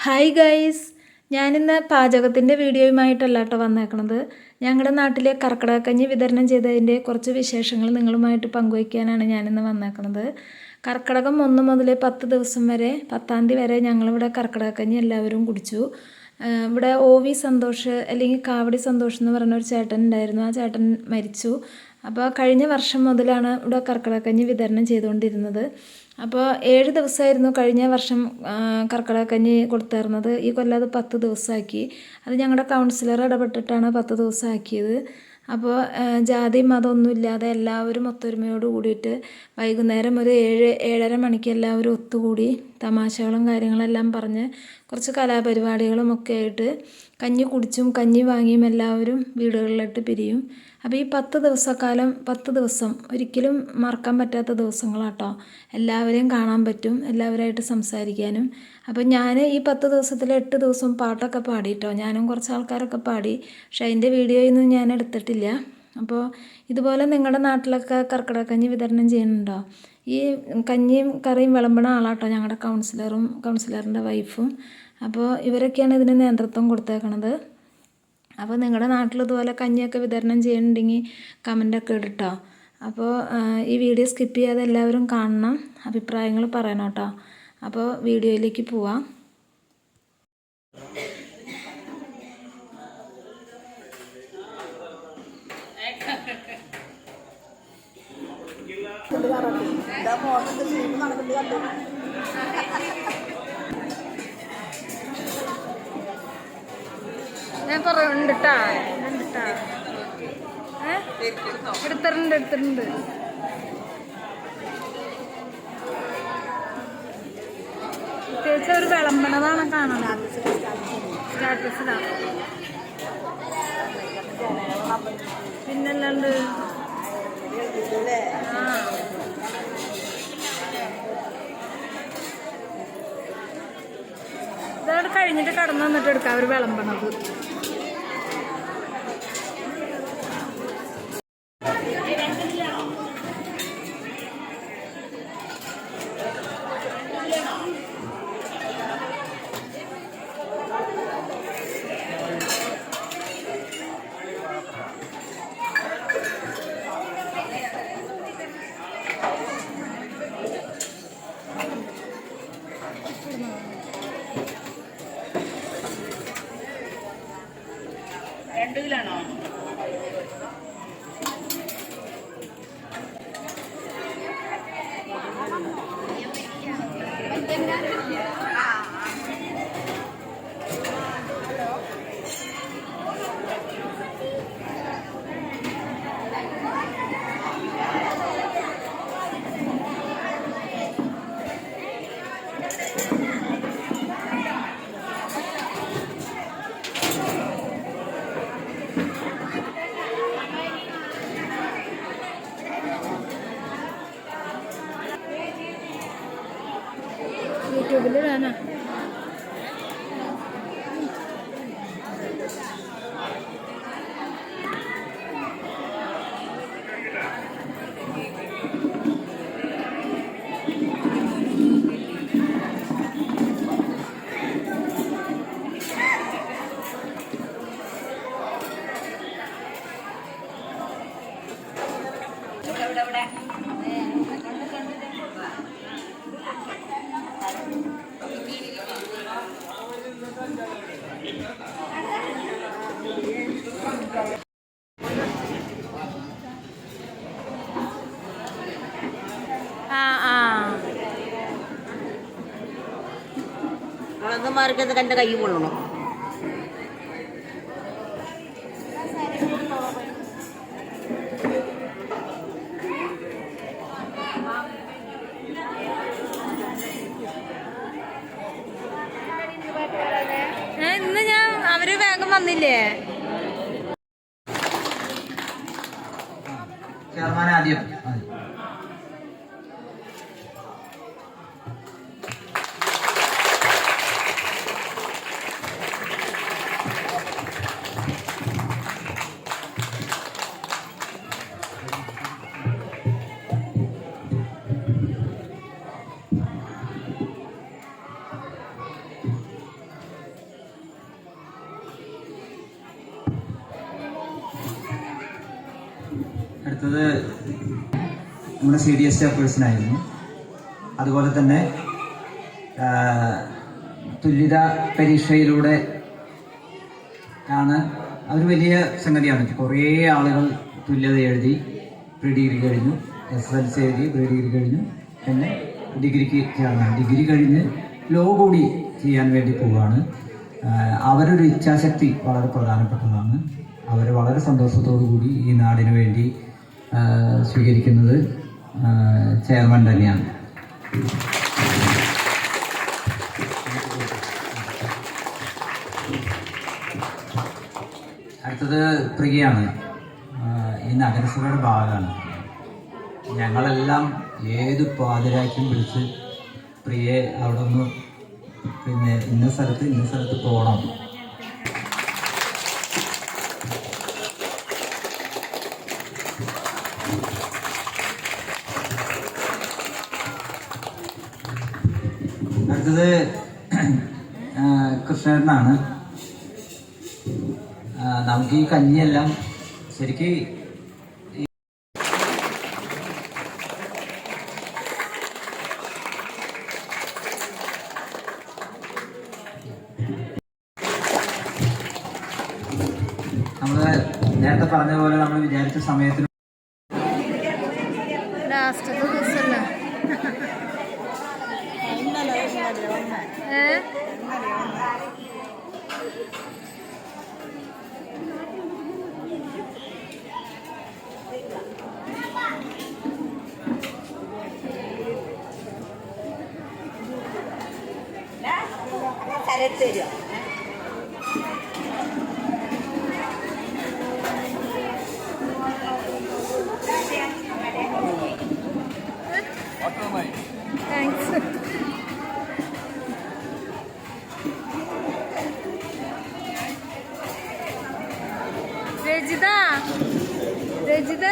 Hi guys, ഞാനിന്ന് പാചകത്തിൻ്റെ വീഡിയോയുമായിട്ടല്ല കേട്ടോ വന്നേക്കണത്. ഞങ്ങളുടെ നാട്ടിലെ കർക്കിടകക്കഞ്ഞി വിതരണം ചെയ്തതിൻ്റെ കുറച്ച് വിശേഷങ്ങൾ നിങ്ങളുമായിട്ട് പങ്കുവയ്ക്കാനാണ് ഞാനിന്ന് വന്നേക്കണത്. കർക്കിടകം 1 മുതൽ 10 ദിവസം വരെ 10-ാം തീയതി വരെ ഞങ്ങളിവിടെ കർക്കിടകക്കഞ്ഞി എല്ലാവരും കുടിച്ചു. ഇവിടെ OV സന്തോഷ് അല്ലെങ്കിൽ കാവടി സന്തോഷ് എന്ന് പറഞ്ഞ ഒരു ചേട്ടൻ ഉണ്ടായിരുന്നു. ആ ചേട്ടൻ മരിച്ചു. അപ്പോൾ കഴിഞ്ഞ വർഷം മുതലാണ് ഇവിടെ കർക്കിടകക്കഞ്ഞി വിതരണം ചെയ്തുകൊണ്ടിരുന്നത്. അപ്പോൾ 7 ദിവസമായിരുന്നു കഴിഞ്ഞ വർഷം കർക്കിടകക്കഞ്ഞി കൊടുത്തിരുന്നത്. ഈ കൊല്ലം അത് 10 ദിവസമാക്കി. അത് ഞങ്ങളുടെ കൗൺസിലർ ഇടപെട്ടിട്ടാണ് 10 ദിവസമാക്കിയത്. അപ്പോൾ ജാതി മതമൊന്നും ഇല്ലാതെ എല്ലാവരും ഒത്തൊരുമയോട് കൂടിയിട്ട് വൈകുന്നേരം ഒരു 7-7:30 മണിക്ക് എല്ലാവരും ഒത്തുകൂടി തമാശകളും കാര്യങ്ങളെല്ലാം പറഞ്ഞ് കുറച്ച് കലാപരിപാടികളും ഒക്കെ ആയിട്ട് കഞ്ഞി കുടിച്ചും കഞ്ഞി വാങ്ങിയും എല്ലാവരും വീടുകളിലിട്ട് പിരിയും. അപ്പോൾ ഈ 10 ദിവസക്കാലം 10 ദിവസം ഒരിക്കലും മറക്കാൻ പറ്റാത്ത ദിവസങ്ങളാട്ടോ. എല്ലാവരെയും കാണാൻ പറ്റും, എല്ലാവരുമായിട്ട് സംസാരിക്കാനും. അപ്പോൾ ഞാൻ ഈ 10 ദിവസത്തിൽ 8 ദിവസവും പാട്ടൊക്കെ പാടിയിട്ടോ. ഞാനും കുറച്ച് ആൾക്കാരൊക്കെ പാടി. പക്ഷേ അതിൻ്റെ വീഡിയോയൊന്നും ഞാൻ എടുത്തിട്ടില്ല. അപ്പോൾ ഇതുപോലെ നിങ്ങളുടെ നാട്ടിലൊക്കെ കർക്കിടകക്കഞ്ഞി വിതരണം ചെയ്യുന്നുണ്ടോ? ഈ കഞ്ഞിയും കറിയും വിളമ്പണ ആളാട്ടോ ഞങ്ങളുടെ കൗൺസിലറും കൗൺസിലറിൻ്റെ വൈഫും. അപ്പോൾ ഇവരൊക്കെയാണ് ഇതിന് നേതൃത്വം കൊടുത്തേക്കണത്. അപ്പോൾ നിങ്ങളുടെ നാട്ടിൽ ഇതുപോലെ കഞ്ഞിയൊക്കെ വിതരണം ചെയ്യുന്നുണ്ടെങ്കിൽ കമൻ്റൊക്കെ ഇടട്ടോ. അപ്പോൾ ഈ വീഡിയോ സ്കിപ്പ് ചെയ്യാതെ എല്ലാവരും കാണണം, അഭിപ്രായങ്ങൾ പറയണം കേട്ടോ. അപ്പോൾ വീഡിയോയിലേക്ക് പോവാം. ഞാൻ കുറേ ഉണ്ട് എടുത്തിട്ടുണ്ട്. പ്രത്യേകിച്ച് ഒരു വിളമ്പണതാണ് കാണാൻ സ്റ്റാറ്റസിലാണ്. പിന്നല്ലാണ്ട് ഇതവിടെ കഴിഞ്ഞിട്ട് കടന്നു വന്നിട്ട് എടുക്കാം അവർ വിളമ്പണത്. ാണോ? യൂട്യൂബിലിടാനാ? മാർക്കത്ത് കണ്ട കൈ കൊള്ളണം. ഇന്ന് അവര് വേഗം വന്നില്ലേ? ആദ്യം അടുത്തത് നമ്മുടെ CDS ചെയർപേഴ്സണായിരുന്നു. അതുപോലെ തന്നെ തുല്യത പരീക്ഷയിലൂടെ ആണ് അതൊരു വലിയ സംഗതിയാണ്. കുറേ ആളുകൾ തുല്യത എഴുതി പ്രീ ഡിഗ്രി കഴിഞ്ഞു, SSLC എഴുതി പ്രീ ഡിഗ്രി കഴിഞ്ഞു, പിന്നെ ഡിഗ്രിക്ക് ചേർന്ന് ഡിഗ്രി കഴിഞ്ഞ് ലോ കൂടി ചെയ്യാൻ വേണ്ടി പോവുകയാണ്. അവരൊരു ഇച്ഛാശക്തി വളരെ പ്രധാനപ്പെട്ടതാണ്. അവർ വളരെ സന്തോഷത്തോടു കൂടി ഈ നാടിന് വേണ്ടി സ്വീകരിക്കുന്നത് ചെയർമാൻ തന്നെയാണ്. അടുത്തത് പ്രിയയാണ്. ഈ നഗരസഭയുടെ ഭാഗമാണ്. ഞങ്ങളെല്ലാം ഏത് പാതിരാക്കും വിളിച്ച് പ്രിയെ അവിടെ ഒന്ന് പിന്നെ ഇന്ന സ്ഥലത്ത് പോകണം. അടുത്തത് കൃഷ്ണേട്ടനാണ്. നമുക്ക് ഈ കഞ്ഞിയെല്ലാം ശരിക്ക് നമ്മൾ നേരത്തെ പറഞ്ഞ പോലെ നമ്മൾ വിചാരിച്ച സമയത്തിന് തരും. താങ്ക്സ്. രജിത